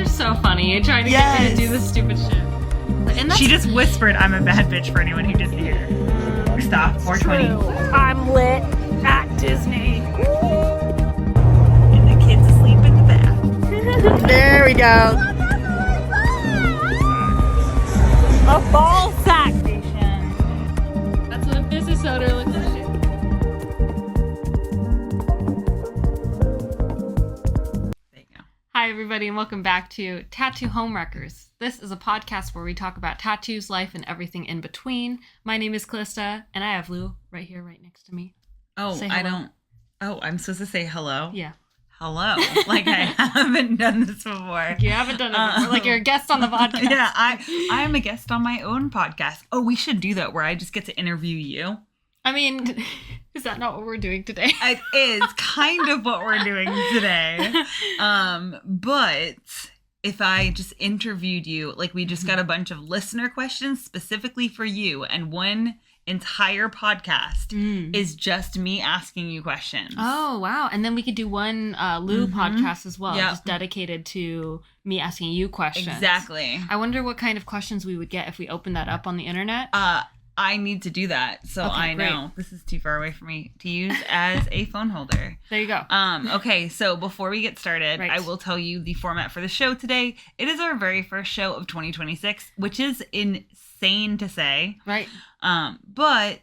are so funny. You're trying to get me to do this stupid shit. And she just whispered, "I'm a bad bitch," for anyone who didn't hear. Stop. 420. I'm lit at Disney. And the kids asleep in the bath. There we go. A ball sack station. That's what a business owner looks like. There you go. Hi, everybody, and welcome back to Tattoo Homewreckers. This is a podcast where we talk about tattoos, life, and everything in between. My name is Callista, and I have Lou right here, right next to me. Oh, I don't. Oh, I'm supposed to say hello? Yeah. Hello. Like I haven't done this before. You haven't done it before. Like you're a guest on the podcast. Yeah, I am a guest on my own podcast. Oh, we should do that where I just get to interview you. I mean, is that not what we're doing today? It is kind of what we're doing today. But if I just interviewed you, like we just got a bunch of listener questions specifically for you, and one entire podcast is just me asking you questions. Oh, wow. And then we could do one Lou podcast as well, just dedicated to me asking you questions. Exactly. I wonder what kind of questions we would get if we opened that up on the internet. I need to do that, so okay, I know. great. This is too far away for me to use as a phone holder. There you go. Okay, so before we get started, Right. I will tell you the format for the show today. It is our very first show of 2026, which is insane to say. Right. But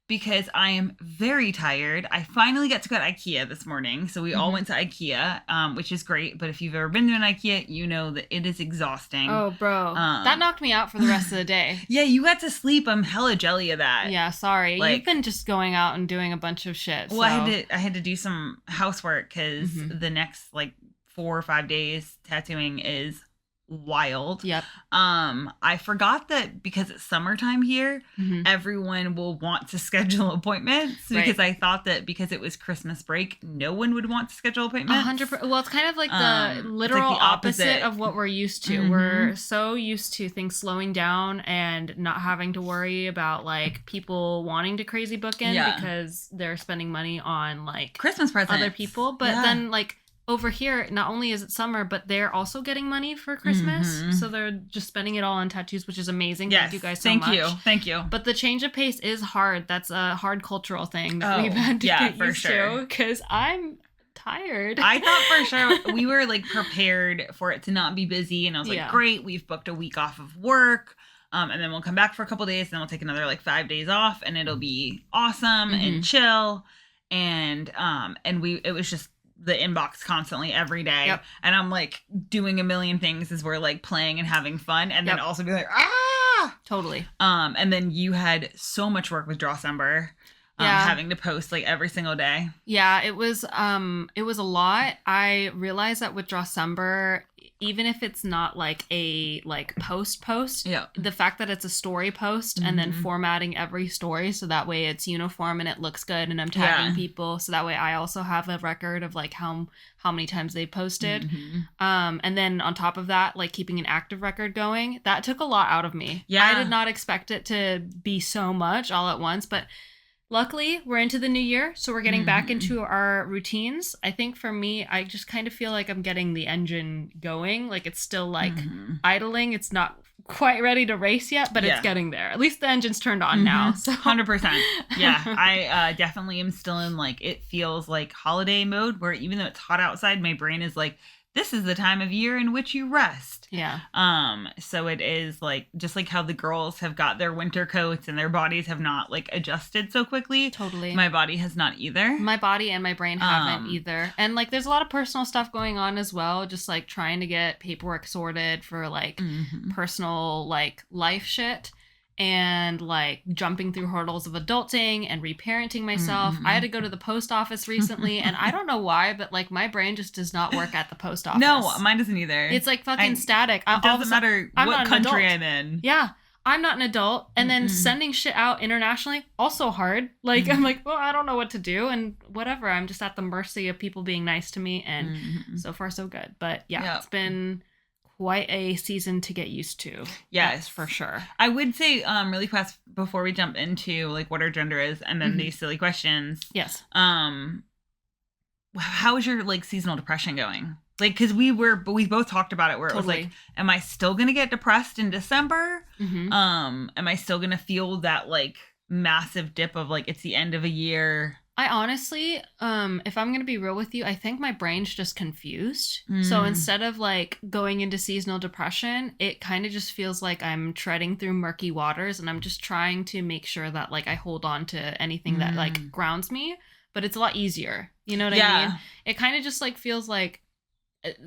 because I am very tired, I finally got to go to IKEA this morning. So we all went to IKEA, which is great. But if you've ever been to an IKEA, you know that it is exhausting. Oh, bro. That knocked me out for the rest of the day. Yeah, you got to sleep. I'm hella jelly of that. Yeah, sorry. Like, you've been just going out and doing a bunch of shit. Well, I had to do some housework because the next 4 or 5 days tattooing is wild. Yep. I forgot that because it's summertime here, everyone will want to schedule appointments because I thought that because it was Christmas break, no one would want to schedule appointments. 100%. Well, it's kind of like the literal like the opposite of what we're used to. We're so used to things slowing down and not having to worry about like people wanting to crazy book in because they're spending money on like Christmas presents, other people. But then like over here, not only is it summer, but they're also getting money for Christmas. So they're just spending it all on tattoos, which is amazing. Yes, thank you guys so much. Thank you. But the change of pace is hard. That's a hard cultural thing that we've had to get used to because I'm tired. I thought for sure we were like prepared for it to not be busy. And I was like, great, we've booked a week off of work. And then we'll come back for a couple days. And then we'll take another 5 days off and it'll be awesome and chill. And it was just the inbox constantly every day. Yep. And I'm like doing a million things as we're like playing and having fun. And then also be like, Totally. And then you had so much work with Drawcember. Having to post like every single day. Yeah, it was a lot. I realized that with Drawcember, even if it's not like a post, the fact that it's a story post and then formatting every story so that way it's uniform and it looks good and I'm tagging people so that way I also have a record of like how many times they posted. And then on top of that, like keeping an active record going, that took a lot out of me. Yeah. I did not expect it to be so much all at once, but luckily, we're into the new year, so we're getting back into our routines. I think for me, I just kind of feel like I'm getting the engine going. Like it's still like idling. It's not quite ready to race yet, but it's getting there. At least the engine's turned on now. So 100%. Yeah, I definitely am still in it feels like holiday mode where even though it's hot outside, my brain is like, this is the time of year in which you rest. Yeah. So it is just like how the girls have got their winter coats and their bodies have not adjusted so quickly. Totally. My body has not either. My body and my brain haven't either. And there's a lot of personal stuff going on as well. Just trying to get paperwork sorted for personal life shit. And jumping through hurdles of adulting and reparenting myself. I had to go to the post office recently and I don't know why, but my brain just does not work at the post office. No, mine doesn't either. It's fucking static. It doesn't matter what country I'm in. Yeah. I'm not an adult. And then sending shit out internationally, also hard. I'm well, I don't know what to do. And whatever. I'm just at the mercy of people being nice to me. And so far, so good. But it's been quite a season to get used to. Yes, for sure. I would say really fast before we jump into what our gender is and then these silly questions. Yes. How is your seasonal depression going? Like, because we both talked about it where it was like, am I still going to get depressed in December? Mm-hmm. Am I still going to feel that like massive dip of like, it's the end of a year? I honestly, if I'm going to be real with you, I think my brain's just confused. So instead of like going into seasonal depression, it kind of just feels like I'm treading through murky waters and I'm just trying to make sure that like I hold on to anything that like grounds me, but it's a lot easier. You know what I mean? It kind of just like feels like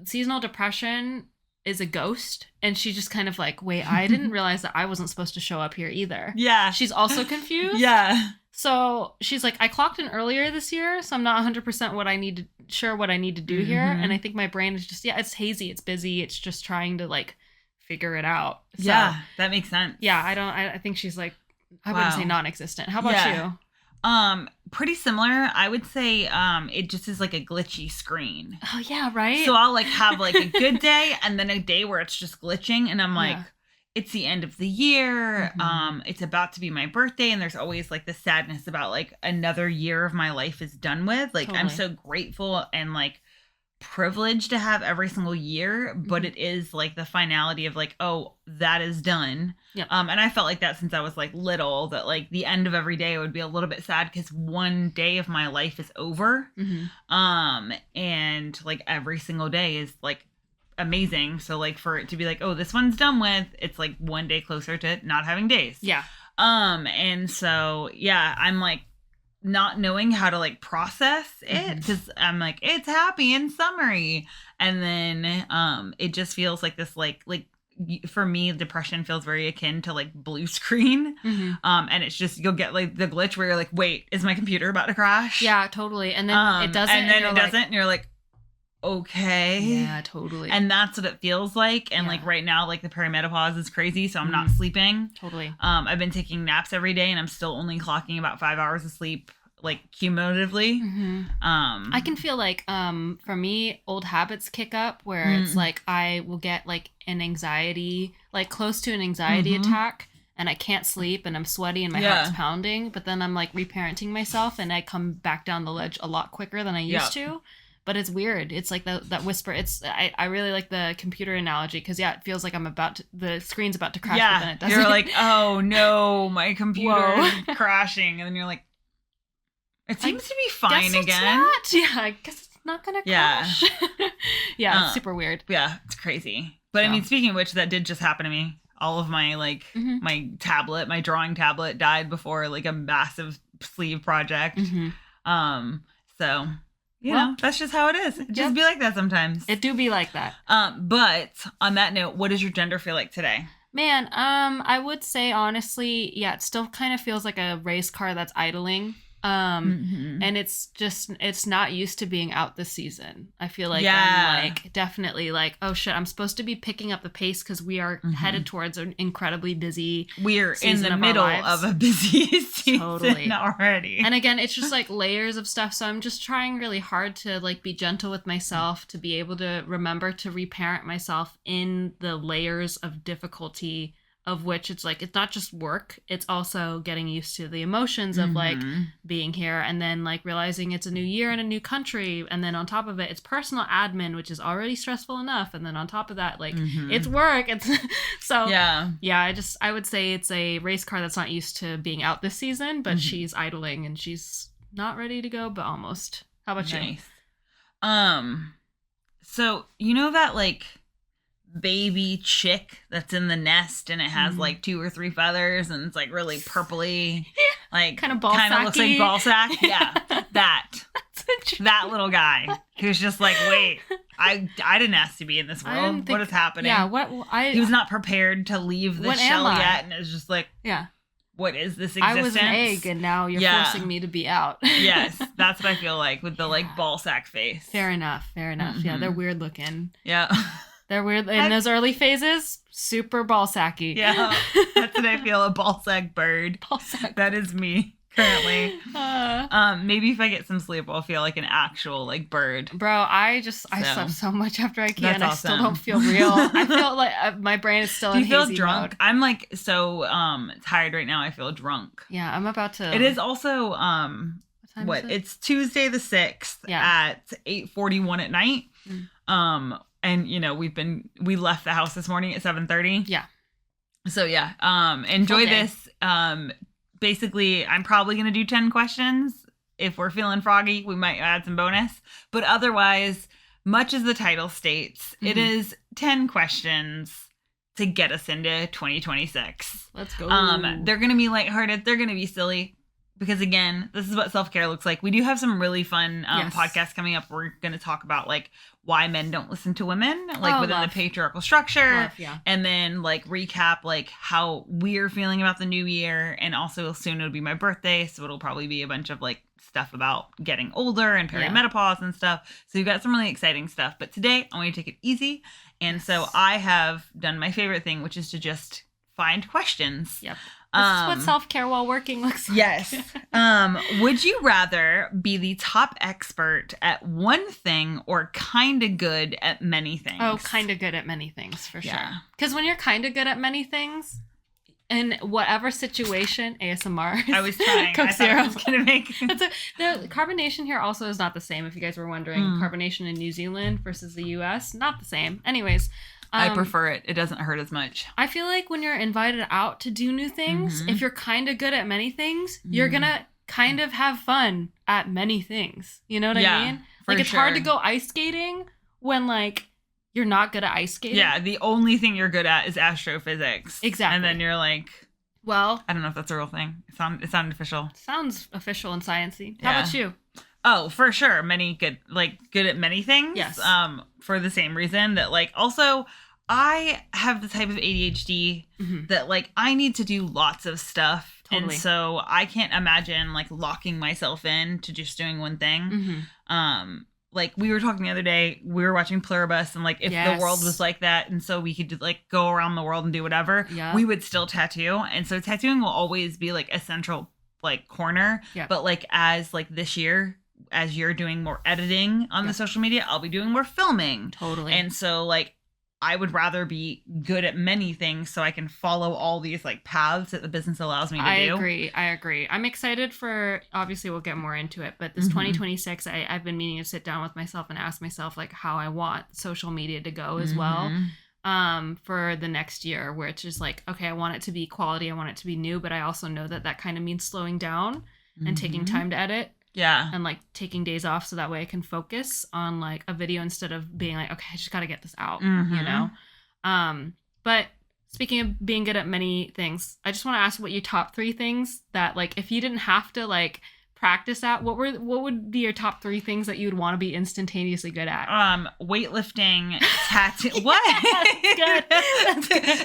seasonal depression is a ghost, and she just kind of like, wait, I didn't realize that I wasn't supposed to show up here either. Yeah. She's also confused. Yeah. So she's like, I clocked in earlier this year, so I'm not 100% what I need to do here. And I think my brain is just, it's hazy, it's busy, it's just trying to like figure it out. So, yeah, that makes sense. Yeah, I think she's like, I wouldn't say non-existent. How about you? Pretty similar. I would say it just is like a glitchy screen. Oh yeah, right? So I'll like have like a good day and then a day where it's just glitching and I'm like, it's the end of the year. It's about to be my birthday and there's always like the sadness about like another year of my life is done with. Like I'm so grateful and like privileged to have every single year, but it is like the finality of like, oh, that is done. Yep. And I felt like that since I was like little, that like the end of every day would be a little bit sad because one day of my life is over. And like every single day is like amazing. So like for it to be like, oh, this one's done with, it's like one day closer to not having days. Yeah. And so yeah, I'm like not knowing how to like process it because I'm like, it's happy and summery. And then it just feels like this like for me, depression feels very akin to like blue screen. And it's just, you'll get like the glitch where you're like, wait, is my computer about to crash? Yeah, totally. And then it doesn't. And then it doesn't. And you're like, okay. Yeah, totally. And that's what it feels like. And like right now, like the perimenopause is crazy. So I'm not sleeping. Totally. I've been taking naps every day and I'm still only clocking about 5 hours of sleep, like cumulatively. I can feel like for me, old habits kick up where it's like I will get like an anxiety, like close to an anxiety attack. And I can't sleep and I'm sweaty and my heart's pounding. But then I'm like reparenting myself and I come back down the ledge a lot quicker than I used to. But it's weird. It's like that whisper. I really like the computer analogy because it feels like the screen's about to crash, but then it doesn't. You're like, oh no, my computer is crashing, and then you're like, it seems to be fine again. I guess it's not gonna crash. It's super weird. Yeah, it's crazy. But I mean, speaking of which, that did just happen to me. All of my like my drawing tablet died before like a massive sleeve project. So. You know, that's just how it is. It just be like that sometimes. It do be like that. But on that note, what does your gender feel like today? Man, I would say honestly, it still kind of feels like a race car that's idling. And it's not used to being out this season. I feel like I'm like definitely like, oh shit, I'm supposed to be picking up the pace because we are headed towards an incredibly busy We're in the middle of a busy season already. And again, it's just like layers of stuff. So I'm just trying really hard to like be gentle with myself, to be able to remember to reparent myself in the layers of difficulty, of which it's like, it's not just work, it's also getting used to the emotions of like being here and then like realizing it's a new year in a new country. And then on top of it, it's personal admin, which is already stressful enough. And then on top of that, like it's work. It's so, I would say it's a race car that's not used to being out this season, but she's idling and she's not ready to go, but almost. How about you? So you know that like baby chick that's in the nest and it has like 2 or 3 feathers and it's like really purpley, like kind of looks like ball sack. That little guy who's just like, wait, I didn't ask to be in this world. What is happening? He was not prepared to leave the shell yet, and it's just like, what is this existence? I was an egg and now you're forcing me to be out. Yes, that's what I feel like with the like ball sack face. Fair enough. Yeah, they're weird looking. Yeah. They're weird in those early phases. Super ball sacky. Yeah, that's what I feel. A ball sack bird. Ball sack. That is me currently. Maybe if I get some sleep, I'll feel like an actual like bird. Bro, I slept so much after I can. I still don't feel real. I feel like my brain is still in hazy mode. Do you feel drunk? I'm like so tired right now. I feel drunk. Yeah, I'm about to. It is also It's Tuesday the 6th at 8:41 at night. And we left the house this morning at 7:30. Yeah. So yeah, enjoy this. Basically, I'm probably going to do 10 questions. If we're feeling froggy, we might add some bonus. But otherwise, much as the title states, it is 10 questions to get us into 2026. Let's go. They're going to be lighthearted. They're going to be silly. Because again, this is what self-care looks like. We do have some really fun podcasts coming up. We're going to talk about like why men don't listen to women, like within the patriarchal structure. And then like recap like how we're feeling about the new year. And also soon it'll be my birthday. So it'll probably be a bunch of like stuff about getting older and perimenopause and stuff. So you've got some really exciting stuff. But today I want you to take it easy. And so I have done my favorite thing, which is to just find questions. Yep. This is what self-care while working looks like. Yes. Would you rather be the top expert at one thing or kind of good at many things? Oh, kind of good at many things, for sure. Because when you're kind of good at many things, in whatever situation, ASMR. I was trying. Coke I was going to make... The carbonation here also is not the same, if you guys were wondering. Carbonation in New Zealand versus the U.S., not the same. Anyways... I prefer it. It doesn't hurt as much. I feel like when you're invited out to do new things, if you're kind of good at many things, you're going to kind of have fun at many things. You know what I mean? Like, it's hard to go ice skating when, like, you're not good at ice skating. Yeah, the only thing you're good at is astrophysics. Exactly. And then you're like, well... I don't know if that's a real thing. It sounded official. Sounds official and sciencey. How about you? Oh, for sure. Good at many things. Yes. For the same reason that, like, also... I have the type of ADHD that, like, I need to do lots of stuff. Totally. And so I can't imagine, like, locking myself in to just doing one thing. Like, we were talking the other day, we were watching Pluribus, and, like, if the world was like that, and so we could, like, go around the world and do whatever, we would still tattoo. And so tattooing will always be, like, a central, like, corner. But, like, as, like, this year... as you're doing more editing on the social media, I'll be doing more filming. Totally. And so, like, I would rather be good at many things so I can follow all these, like, paths that the business allows me to do. I agree. I'm excited for, obviously we'll get more into it, but this 2026, I've been meaning to sit down with myself and ask myself, like, how I want social media to go as well. For the next year, where it's just like, okay, I want it to be quality, I want it to be new, but I also know that kind of means slowing down and taking time to edit. Yeah. And, like, taking days off so that way I can focus on, like, a video instead of being like, okay, I just got to get this out, you know? But speaking of being good at many things, I just want to ask what your top 3 things that, like, if you didn't have to, like, practice at, what would be your top 3 things that you would want to be instantaneously good at? Weightlifting, That's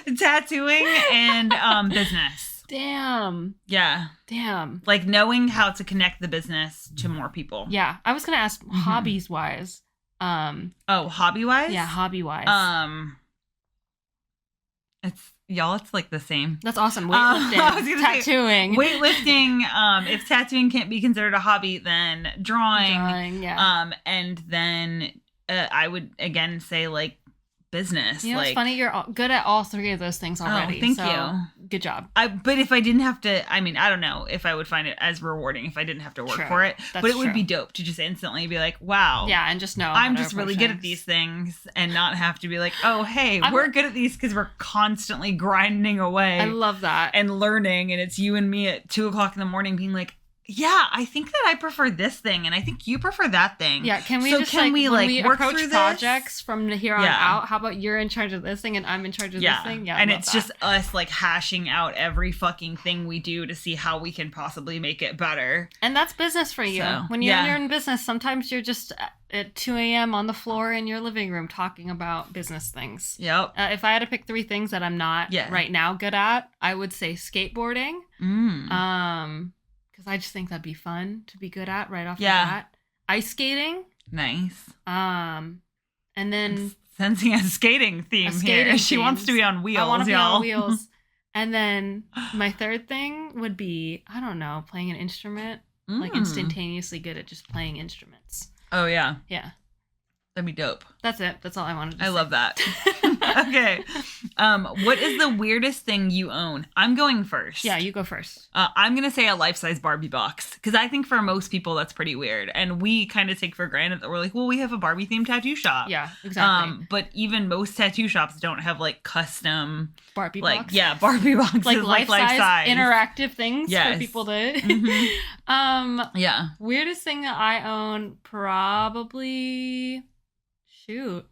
good. Tattooing and business. Damn. Yeah. Damn. Like, knowing how to connect the business to more people. Yeah. I was going to ask hobbies wise. Hobby wise? Yeah, hobby wise. It's like the same. That's awesome. Weightlifting, tattooing. Weightlifting, if tattooing can't be considered a hobby, then drawing. Yeah. And then I would again say, like, business. You know, it's funny, you're good at all 3 of those things already. Oh, thank you. Good job. But if I didn't have to, I mean, I don't know if I would find it as rewarding if I didn't have to work for it. But it would be dope to just instantly be like, wow. Yeah, and just know I'm just really good at these things and not have to be like, oh, hey, we're good at these because we're constantly grinding away. I love that. And learning. And it's you and me at 2:00 in the morning being like, yeah, I think that I prefer this thing, and I think you prefer that thing. Yeah, can we work approach through projects from here on out? How about you're in charge of this thing and I'm in charge of this thing? Yeah, and it's just us, like, hashing out every fucking thing we do to see how we can possibly make it better. And that's business for you. So, when you're in business, sometimes you're just at 2 a.m. on the floor in your living room talking about business things. Yep. If I had to pick 3 things that I'm not right now good at, I would say skateboarding. Because I just think that'd be fun to be good at right off the bat. Ice skating. Nice. And then... Sensing a skating theme here. She wants to be on wheels, I want to be on wheels. And then my 3rd thing would be, I don't know, playing an instrument. Like, instantaneously good at just playing instruments. Oh, yeah. Yeah. That'd be dope. That's it. That's all I wanted to say. I love that. Okay. What is the weirdest thing you own? I'm going first. Yeah, you go first. I'm going to say a life-size Barbie box because I think for most people that's pretty weird. And we kind of take for granted that we're like, well, we have a Barbie-themed tattoo shop. Yeah, exactly. But even most tattoo shops don't have like custom Barbie like box. yeah, Barbie boxes like life-size interactive things for people to yeah. Weirdest thing that I own, probably shoot.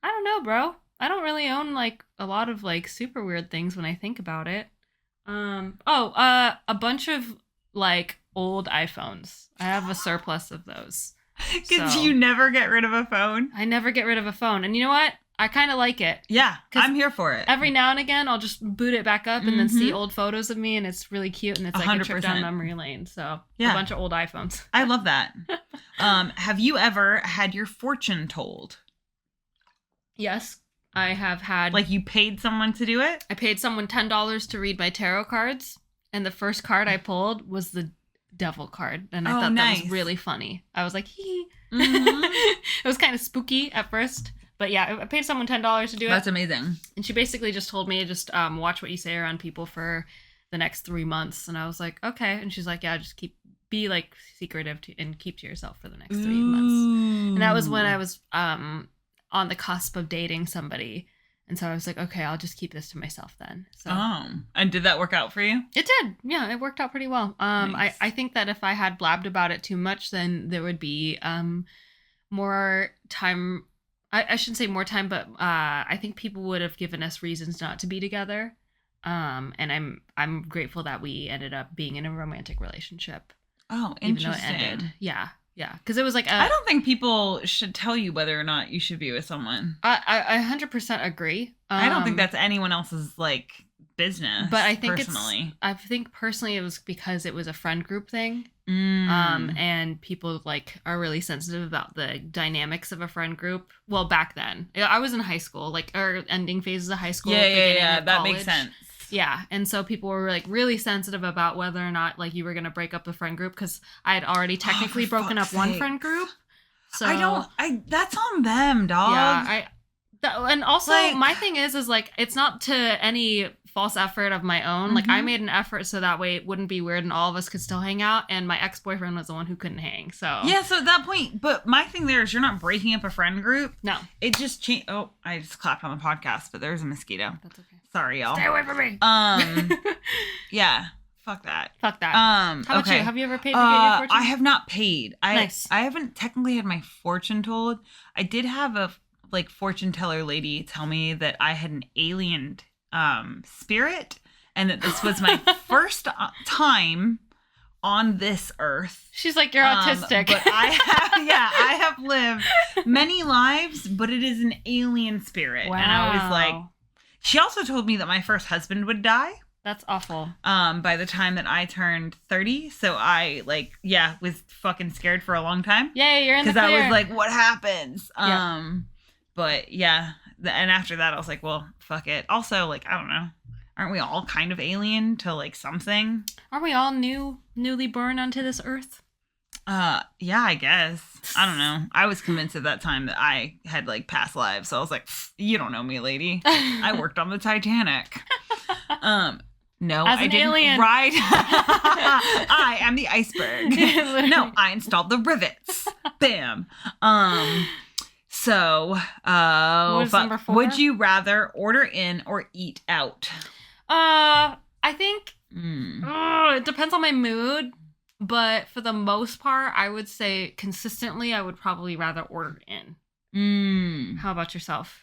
I don't know, bro. I don't really own like a lot of like super weird things when I think about it. A bunch of like old iPhones. I have a surplus of those. Because you never get rid of a phone. I never get rid of a phone. And you know what? I kind of like it. Yeah, I'm here for it. Every now and again, I'll just boot it back up and then see old photos of me, and it's really cute, and it's like 100%. A trip down memory lane. So, yeah. A bunch of old iPhones. I love that. Have you ever had your fortune told? Yes, I have had. Like you paid someone to do it? I paid someone $10 to read my tarot cards, and the first card I pulled was the devil card, and I thought that was really funny. I was like, hee. It was kind of spooky at first. But yeah, I paid someone $10 to do it. That's amazing. And she basically just told me to just watch what you say around people for the next 3 months. And I was like, okay. And she's like, yeah, just be like secretive and keep to yourself for the next 3 months. And that was when I was on the cusp of dating somebody. And so I was like, okay, I'll just keep this to myself then. So. Oh, and did that work out for you? It did. Yeah, it worked out pretty well. Nice. I think that if I had blabbed about it too much, then there would be more time. I shouldn't say more time, but I think people would have given us reasons not to be together. And I'm grateful that we ended up being in a romantic relationship. Oh, interesting. Even though it ended. Yeah. Because it was like I don't think people should tell you whether or not you should be with someone. I 100% agree. I don't think that's anyone else's like business. But I think personally it was because it was a friend group thing. And people like are really sensitive about the dynamics of a friend group. Well, back then I was in high school, like or ending phases of high school. Yeah. That makes sense. Yeah, and so people were like really sensitive about whether or not like you were gonna break up the friend group because I had already technically broken up one friend group. So that's on them, dog. Yeah, and also like, my thing is like it's not to any false effort of my own. Like I made an effort so that way it wouldn't be weird and all of us could still hang out. And my ex-boyfriend was the one who couldn't hang. So yeah, so at that point, but my thing there is you're not breaking up a friend group. No, it just changed. Oh, I just clapped on the podcast, but there's a mosquito. That's okay. Sorry, y'all. Stay away from me. Yeah. Fuck that. How about you? Have you ever paid to get your fortune? I have not paid. Nice. I haven't technically had my fortune told. I did have a like fortune teller lady tell me that I had an alien spirit and that this was my first time on this earth. She's like, you're autistic. But I have lived many lives, but it is an alien spirit. Wow. And I was like, she also told me that my first husband would die. That's awful. By the time that I turned 30. So I was fucking scared for a long time. Yeah, you're in the clear. Because I was like, what happens? Yeah. But yeah. And after that, I was like, well, fuck it. Also, like, I don't know. Aren't we all kind of alien to like something? Aren't we all newly born onto this earth? Yeah, I guess. I don't know. I was convinced at that time that I had like past lives. So I was like, you don't know me, lady. I worked on the Titanic. No, as an alien. Ride. I am the iceberg. No, I installed the rivets. Bam. So, number 4? Would you rather order in or eat out? I think it depends on my mood, but for the most part, I would say consistently, I would probably rather order in. How about yourself?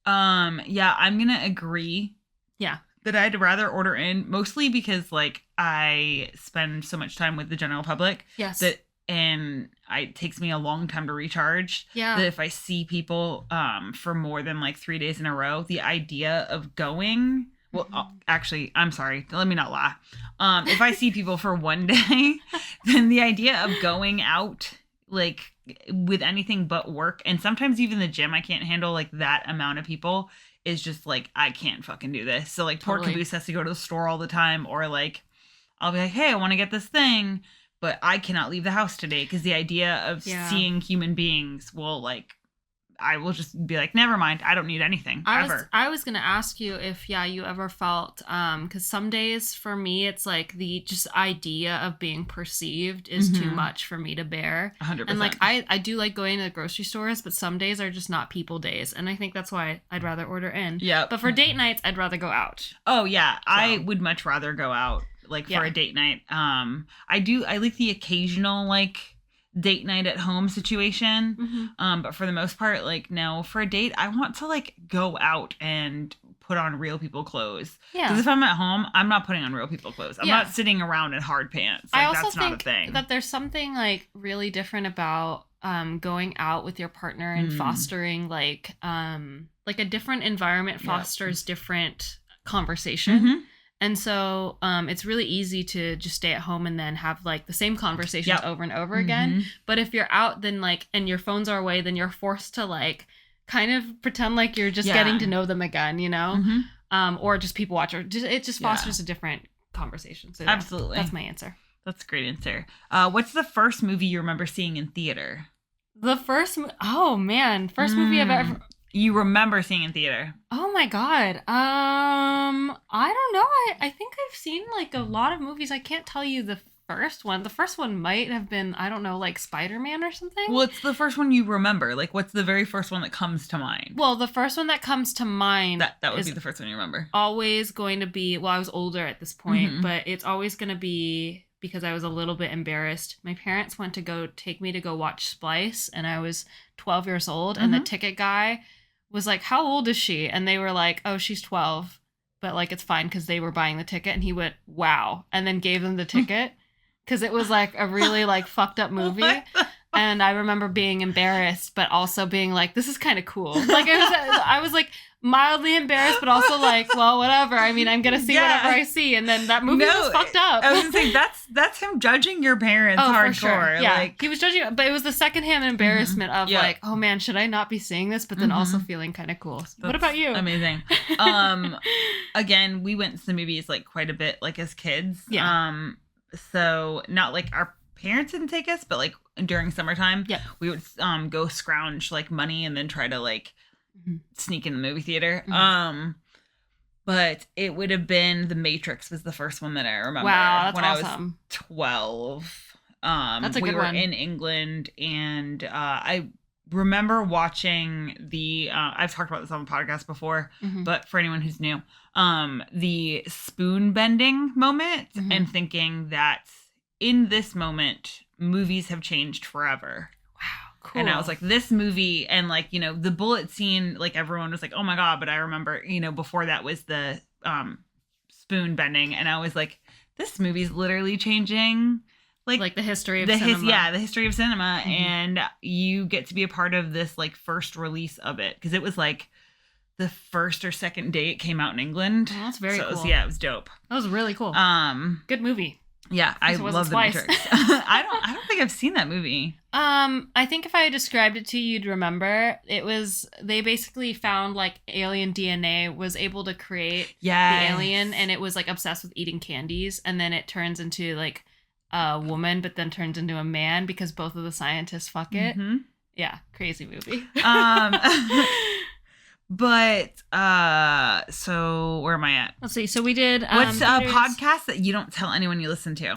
Yeah, I'm gonna agree. Yeah. That I'd rather order in, mostly because like I spend so much time with the general public. Yes. And it takes me a long time to recharge. Yeah. That if I see people for more than like 3 days in a row, the idea of going. Well, actually, I'm sorry. Let me not lie. If I see people for one day, then the idea of going out like with anything but work, and sometimes even the gym, I can't handle like that amount of people. Is just like, I can't fucking do this. So like poor Caboose has to go to the store all the time, or like I'll be like, hey, I want to get this thing, but I cannot leave the house today because the idea of seeing human beings will like I will just be like, never mind. I don't need anything ever. I was going to ask you if, you ever felt, because some days for me, it's like the just idea of being perceived is too much for me to bear. 100%. And like, I do like going to the grocery stores, but some days are just not people days. And I think that's why I'd rather order in. Yeah. But for date nights, I'd rather go out. Oh yeah. So. I would much rather go out like for a date night. I like the occasional like date night at home situation. But for the most part, like, no, for a date, I want to like go out and put on real people clothes. Yeah. Because if I'm at home, I'm not putting on real people clothes. I'm not sitting around in hard pants. Like, I also that's think not a thing. That there's something like really different about going out with your partner and fostering like a different environment fosters different conversation. And so it's really easy to just stay at home and then have like the same conversations over and over again. But if you're out, then like, and your phones are away, then you're forced to like kind of pretend like you're just getting to know them again, you know? Or just people watch, or it just fosters a different conversation. So absolutely. That's my answer. That's a great answer. What's the first movie you remember seeing in theater? The first movie I've ever... You remember seeing in theater? Oh my God. I don't know. I think I've seen like a lot of movies. I can't tell you the first one. The first one might have been, I don't know, like Spider-Man or something. What's the first one you remember? Like, what's the very first one that comes to mind? Well, the first one that comes to mind... That would be the first one you remember. Always going to be... Well, I was older at this point, but it's always going to be... Because I was a little bit embarrassed. My parents went to take me to go watch Splice, and I was 12 years old, and the ticket guy was like, how old is she? And they were like, oh, she's 12, but like, it's fine because they were buying the ticket. And he went, wow. And then gave them the ticket because it was like a really like fucked up movie. And I remember being embarrassed, but also being like, this is kind of cool. Like I was like mildly embarrassed, but also like, well, whatever. I mean, I'm going to see whatever I see. And then that movie was fucked up. I was going to say, that's him judging your parents hardcore. For sure. Yeah, like, he was judging, but it was the secondhand embarrassment of like, oh man, should I not be seeing this? But then also feeling kind of cool. What about you? Amazing. Again, we went to the movies like quite a bit, like as kids. Yeah. So not like our parents didn't take us, but like during summertime, we would go scrounge like money and then try to like sneak in the movie theater. But it would have been The Matrix was the first one that I remember. Wow, that's when awesome. I was 12. That's a good one. We were in England, and I remember watching the I've talked about this on the podcast before, but for anyone who's new, the spoon bending moment and thinking that in this moment movies have changed forever. Wow, cool. And I was like, this movie, and like, you know, the bullet scene, like everyone was like, oh my God, but I remember, you know, before that was the spoon bending, and I was like, this movie's literally changing like the history of cinema. The history of cinema. And you get to be a part of this like first release of it, because it was like the first or second day it came out in England. Oh, that's very cool. It was dope. That was really cool. Good movie. Yeah, I love The Matrix. I don't think I've seen that movie. I think if I described it to you, you'd remember. They basically found like alien DNA, was able to create the alien, and it was like obsessed with eating candies, and then it turns into like a woman, but then turns into a man because both of the scientists fuck it. Yeah, crazy movie. But so where am I at? Let's see. So we did what's a podcast that you don't tell anyone you listen to?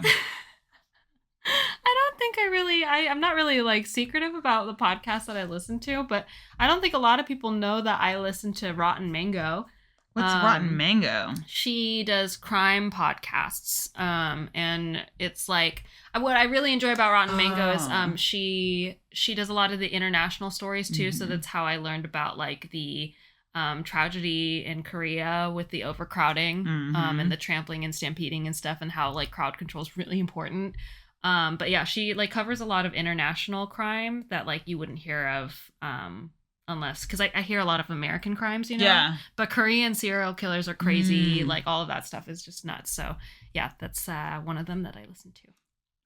I don't think I'm not really like secretive about the podcast that I listen to, but I don't think a lot of people know that I listen to Rotten Mango. What's Rotten Mango? She does crime podcasts. And it's like, what I really enjoy about Rotten Mango is she does a lot of the international stories too. So that's how I learned about like the tragedy in Korea with the overcrowding and the trampling and stampeding and stuff, and how like crowd control is really important. But yeah, she like covers a lot of international crime that like you wouldn't hear of unless, because I hear a lot of American crimes, you know? Yeah. But Korean serial killers are crazy. Like all of that stuff is just nuts. So yeah, that's one of them that I listen to.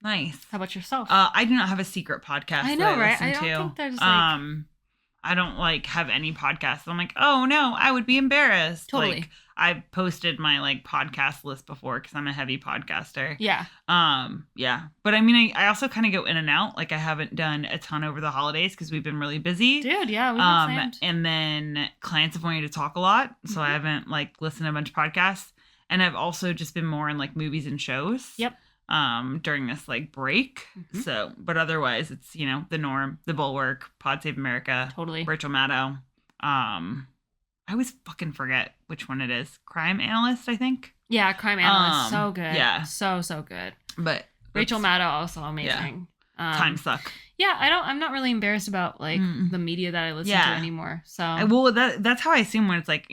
Nice. How about yourself? I do not have a secret podcast. I know, that right? I don't think there's like... I don't like have any podcasts. I'm like, oh no, I would be embarrassed. Totally. Like, I've posted my like podcast list before because I'm a heavy podcaster. Yeah. Yeah. But I mean, I also kind of go in and out. Like I haven't done a ton over the holidays because we've been really busy. Dude, yeah. We've been slammed. And then clients have wanted to talk a lot. So I haven't like listened to a bunch of podcasts. And I've also just been more in like movies and shows. Yep. During this like break. So, but otherwise it's, the Norm, The Bulwark, Pod Save America. Totally. Rachel Maddow. I always fucking forget which one it is. Crime Analyst, I think. Yeah, Crime Analyst. So good. Yeah. So good. But Rachel Maddow also amazing. Yeah. Time suck. Yeah, I'm not really embarrassed about like the media that I listen to anymore. So well, that's how I assume when it's like,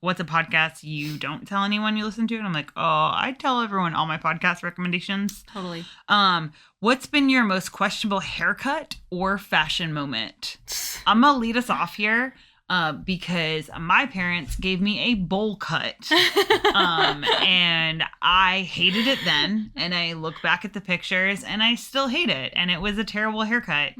what's a podcast you don't tell anyone you listen to? And I'm like, oh, I tell everyone all my podcast recommendations. Totally. What's been your most questionable haircut or fashion moment? I'm gonna lead us off here. Because my parents gave me a bowl cut. And I hated it then. And I look back at the pictures and I still hate it. And it was a terrible haircut.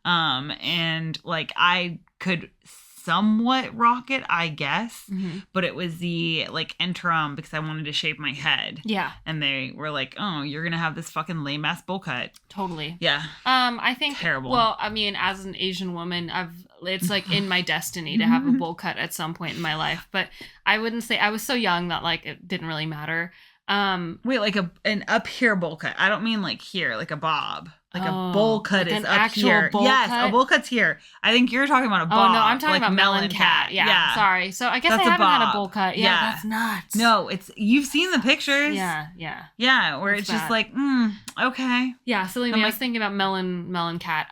And like I could somewhat rock it, I guess. But it was the like interim because I wanted to shave my head. Yeah. And they were like, oh, you're going to have this fucking lame ass bowl cut. Totally. Yeah. I think terrible. Well, I mean, as an Asian woman, it's like in my destiny to have a bowl cut at some point in my life. But I wouldn't say I was so young that like it didn't really matter. Wait, like an up here bowl cut. I don't mean like here, like a bob. Like a bowl cut like is up here. Yes, cut? A bowl cut's here. I think you're talking about a bob. Oh no, I'm talking like about melon cat. Yeah, sorry. So I guess that's I haven't had a bowl cut. Yeah, that's nuts. No, you've seen the pictures. Yeah. Where it's just like, okay. Yeah, silly me. I was thinking about melon cat.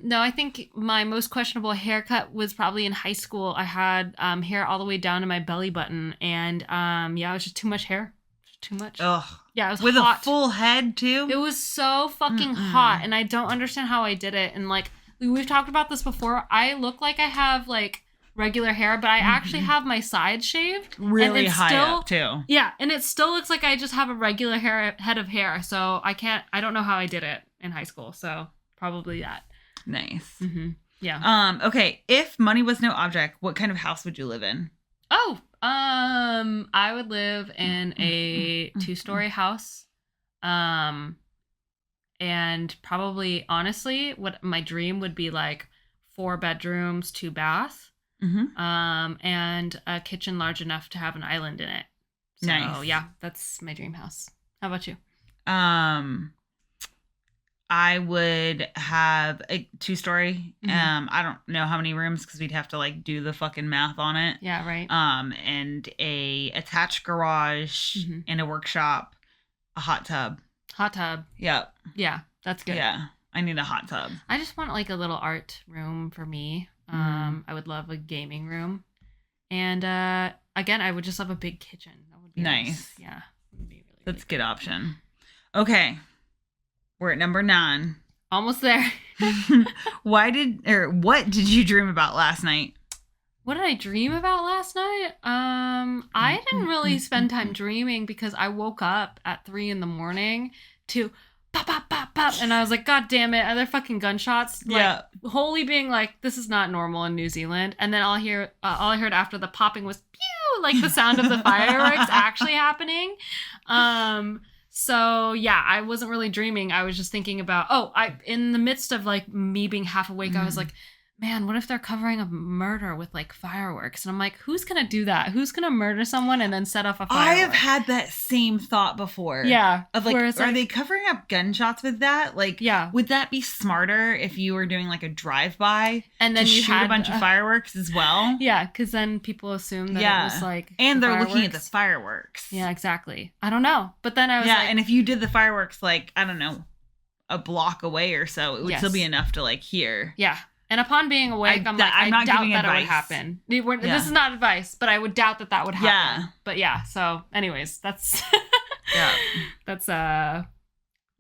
No, I think my most questionable haircut was probably in high school. I had hair all the way down to my belly button, and it was just too much hair. Too much. Ugh. Yeah, it was with hot. A full head too. It was so fucking hot, and I don't understand how I did it. And like we've talked about this before, I look like I have like regular hair, but I actually have my sides shaved, really high up too. Yeah, and it still looks like I just have a regular head of hair. So I don't know how I did it in high school. So probably that. Nice. Yeah. Okay. If money was no object, what kind of house would you live in? Oh, I would live in a 2-story house. And probably, honestly, what my dream would be like 4 bedrooms, 2 baths, and a kitchen large enough to have an island in it. So, nice. Yeah, that's my dream house. How about you? I would have a 2-story. I don't know how many rooms because we'd have to like do the fucking math on it. Yeah, right. And a attached garage and a workshop, a hot tub. Hot tub. Yep. Yeah, that's good. Yeah, I need a hot tub. I just want like a little art room for me. I would love a gaming room, and again, I would just love a big kitchen. That would be nice. Yeah, it would be really. That's a good option. Okay. We're at number 9. Almost there. What did you dream about last night? What did I dream about last night? I didn't really spend time dreaming because I woke up at 3 a.m. to pop, pop, pop, pop. And I was like, God damn it. Are there fucking gunshots? Like, wholly being like, this is not normal in New Zealand. And then all I heard after the popping was pew, like the sound of the fireworks actually happening. So yeah, I wasn't really dreaming. I was just thinking about, in the midst of like me being half awake, I was like, man, what if they're covering a murder with like fireworks? And I'm like, who's going to do that? Who's going to murder someone and then set off a firework? I have had that same thought before. Yeah. Of like, are they covering up gunshots with that? Like, yeah. Would that be smarter if you were doing like a drive-by and then you shoot a bunch of fireworks as well? Yeah, because then people assume that it was like and they're looking at the fireworks. Yeah, exactly. I don't know. But then I was and if you did the fireworks like, I don't know, a block away or so, it would still be enough to like hear. Yeah. And upon being awake, I doubt that it would happen. This is not advice, but I would doubt that would happen. Yeah. But yeah, so anyways, that's that's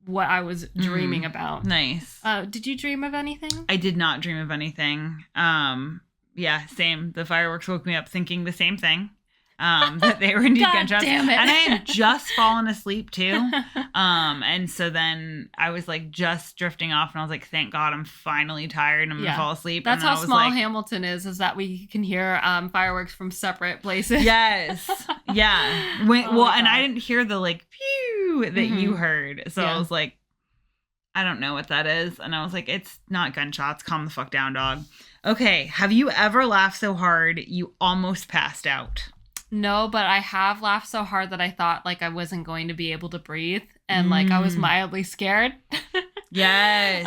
what I was dreaming about. Nice. Did you dream of anything? I did not dream of anything. Yeah, same. The fireworks woke me up thinking the same thing. that they were indeed gunshots. Damn it. And I had just fallen asleep too. And so then I was like just drifting off and I was like, thank God I'm finally tired and I'm going to fall asleep. That's and how small Hamilton is that we can hear fireworks from separate places. Yes. Yeah. And I didn't hear the like pew that you heard. So I was like, I don't know what that is. And I was like, it's not gunshots. Calm the fuck down, dog. Okay. Have you ever laughed so hard you almost passed out? No, but I have laughed so hard that I thought like I wasn't going to be able to breathe. And like I was mildly scared. Yes.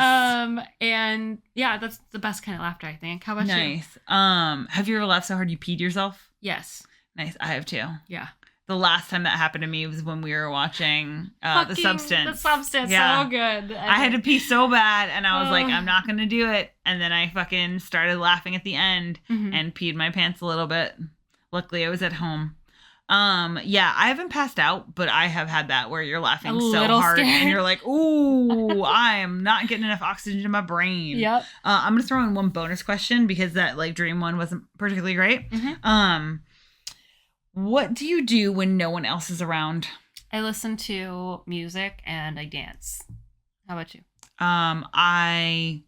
And yeah, that's the best kind of laughter, I think. How about you? Nice. Have you ever laughed so hard you peed yourself? Yes. Nice. I have too. Yeah. The last time that happened to me was when we were watching The Substance. The Substance, so good. I had to pee so bad, and I was like, I'm not going to do it. And then I fucking started laughing at the end and peed my pants a little bit. Luckily, I was at home. Yeah, I haven't passed out, but I have had that where you're laughing so hard scared. And you're like, ooh, I am not getting enough oxygen to my brain. Yep. I'm going to throw in one bonus question because that like dream one wasn't particularly great. What do you do when no one else is around? I listen to music and I dance. How about you? I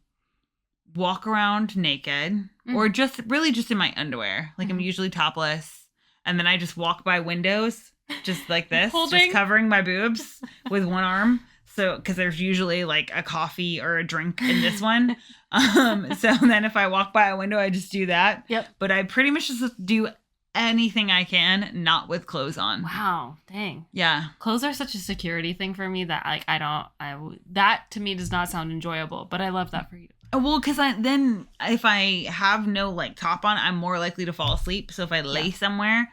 walk around naked or just in my underwear. Like I'm usually topless. And then I just walk by windows just like this, just covering my boobs with one arm. So, because there's usually like a coffee or a drink in this one. So then if I walk by a window, I just do that. Yep. But I pretty much just do anything I can, not with clothes on. Wow, dang. Yeah. Clothes are such a security thing for me that like that to me does not sound enjoyable, but I love that for you. Well, because then if I have no like top on, I'm more likely to fall asleep. So if I lay somewhere,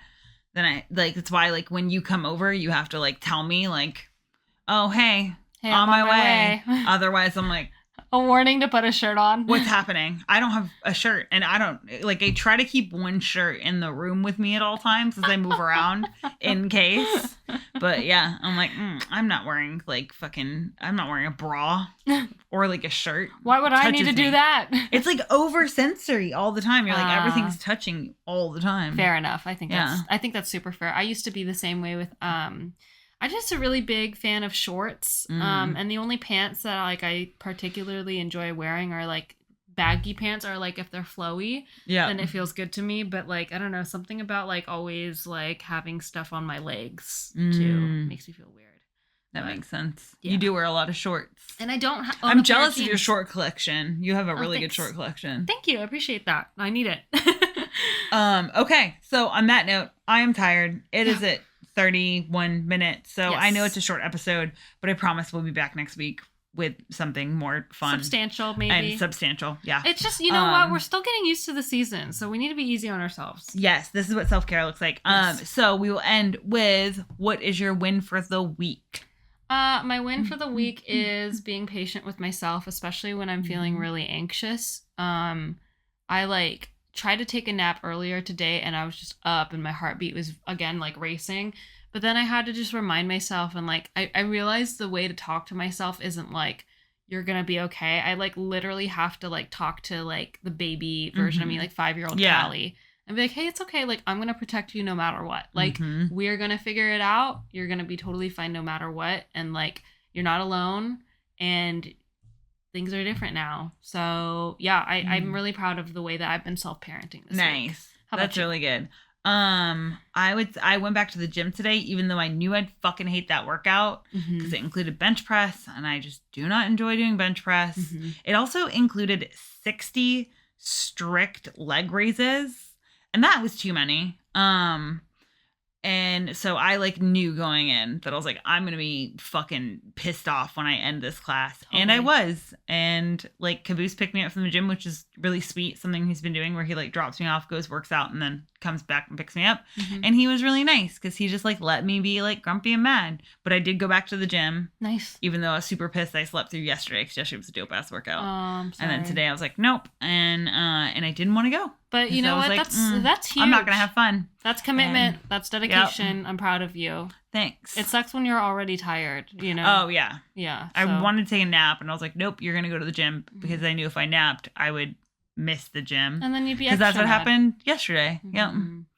then I like, it's why like when you come over, you have to like tell me like, oh, hey on my way. Otherwise I'm like, a warning to put a shirt on. What's happening? I don't have a shirt, and I don't like. I try to keep one shirt in the room with me at all times as I move around in case. But yeah, I'm like, I'm not wearing I'm not wearing a bra or like a shirt. Why would I need to do that? It's like over sensory all the time. You're like everything's touching all the time. Fair enough. I think that's super fair. I used to be the same way with I'm just a really big fan of shorts. And the only pants that like I particularly enjoy wearing are like baggy pants, or like if they're flowy, then it feels good to me. But like, I don't know, something about like always like having stuff on my legs too makes me feel weird. That makes sense. Yeah. You do wear a lot of shorts. And I don't I'm jealous of your short collection. You have a really good short collection. Thank you. I appreciate that. I need it. Okay. So on that note, I am tired. It is at 31 minutes. So I know it's a short episode, but I promise we'll be back next week with something more fun. Substantial, maybe. And substantial, yeah. It's just, you know what? We're still getting used to the season, so we need to be easy on ourselves. Yes, this is what self-care looks like. Yes. So we will end with, what is your win for the week? My win for the week is being patient with myself, especially when I'm feeling really anxious. I tried to take a nap earlier today and I was just up and my heartbeat was again like racing, but then I had to just remind myself, and like I realized the way to talk to myself isn't like, you're gonna be okay. I like literally have to like talk to like the baby version of me, like 5-year-old Callie, and be like, hey, it's okay, like I'm gonna protect you no matter what, like we're gonna figure it out, you're gonna be totally fine no matter what, and like you're not alone, and things are different now. So yeah, I'm really proud of the way that I've been self-parenting this week. That's really good. I went back to the gym today, even though I knew I'd fucking hate that workout because it included bench press, and I just do not enjoy doing bench press. It also included 60 strict leg raises, and that was too many. And so I like knew going in that I was like, I'm going to be fucking pissed off when I end this class. And I was. And like Caboose picked me up from the gym, which is really sweet. Something he's been doing where he like drops me off, goes, works out, and then comes back and picks me up. And he was really nice because he just like let me be like grumpy and mad. But I did go back to the gym. Nice. Even though I was super pissed I slept through yesterday because yesterday was a dope ass workout. I'm sorry. And then today I was like, nope. And I didn't want to go. But you know what? Like, that's huge. I'm not going to have fun. That's commitment. That's dedication. Yep. I'm proud of you. Thanks. It sucks when you're already tired, you know? Oh, yeah. Yeah. I wanted to take a nap, and I was like, nope, you're going to go to the gym, because I knew if I napped, I would miss the gym. And then you'd be extra because that's what happened yesterday. Yep.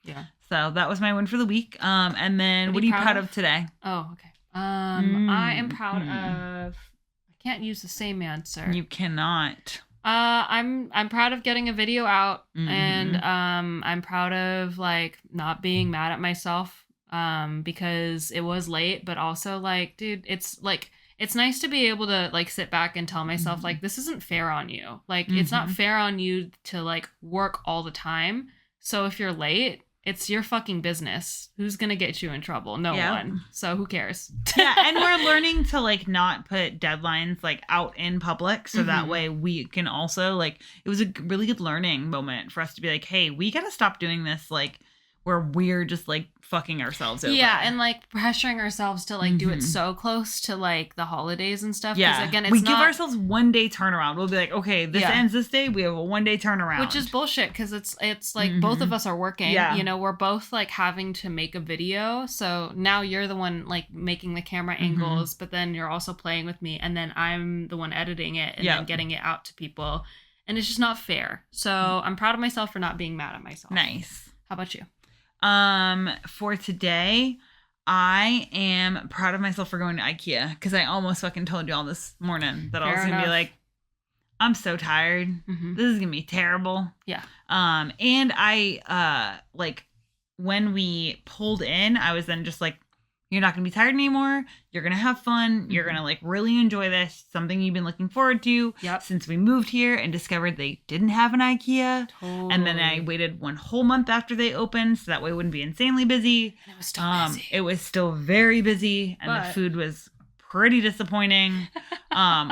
Yeah. So that was my win for the week. And then what are you proud of today? Oh, okay. I am proud of. I can't use the same answer. You cannot. I'm proud of getting a video out, and I'm proud of like not being mad at myself, because it was late, but also like, dude, it's like it's nice to be able to like sit back and tell myself like this isn't fair on you. Like it's not fair on you to like work all the time. So if you're late, it's your fucking business. Who's gonna get you in trouble? No one. So who cares? Yeah, and we're learning to like not put deadlines like out in public, so that way we can also like. It was a really good learning moment for us to be like, hey, we gotta stop doing this like where we're just like fucking ourselves over. Yeah, and like pressuring ourselves to like do it so close to like the holidays and stuff. Yeah, again, we give ourselves 1 day turnaround. We'll be like, okay, this ends this day. We have a 1 day turnaround, which is bullshit because it's like both of us are working. Yeah, you know, we're both like having to make a video. So now you're the one like making the camera angles, but then you're also playing with me, and then I'm the one editing it and then getting it out to people, and it's just not fair. So I'm proud of myself for not being mad at myself. Nice. How about you? For today, I am proud of myself for going to IKEA because I almost fucking told you all this morning that I was gonna be like, I'm so tired. This is gonna be terrible. Yeah. And I like when we pulled in, I was then just like, you're not gonna be tired anymore. You're gonna have fun. You're gonna like really enjoy this. Something you've been looking forward to since we moved here and discovered they didn't have an IKEA. Totally. And then I waited 1 whole month after they opened, so that way it wouldn't be insanely busy. And it was still busy. It was still very busy, and the food was pretty disappointing,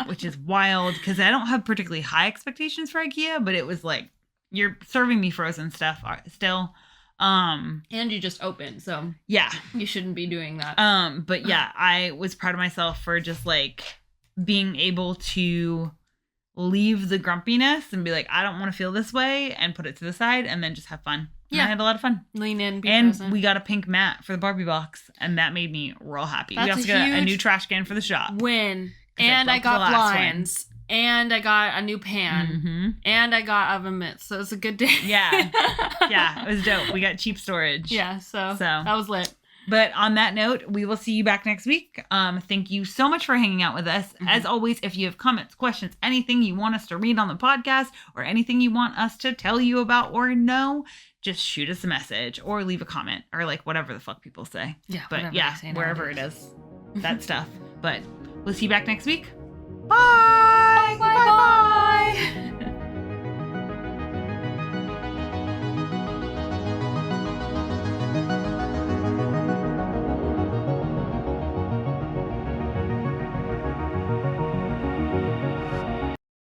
which is wild because I don't have particularly high expectations for IKEA, but it was like you're serving me frozen stuff still. And you just opened, so yeah, you shouldn't be doing that. But yeah, I was proud of myself for just like being able to leave the grumpiness and be like, I don't want to feel this way, and put it to the side, and then just have fun. Yeah, and I had a lot of fun. Lean in, be and present. We got a pink mat for the Barbie box, and that made me real happy. That's we also got a new trash can for the shop. Win. And I got blinds. And I got a new pan. And I got oven mitts. So it was a good day. Yeah. Yeah, it was dope. We got cheap storage. Yeah, so that was lit. But on that note, we will see you back next week. Thank you so much for hanging out with us. As always, if you have comments, questions, anything you want us to read on the podcast, or anything you want us to tell you about or know, just shoot us a message or leave a comment or like whatever the fuck people say. Yeah. But yeah, wherever it is, that stuff. But we'll see you back next week. Bye. Bye. Bye. Bye.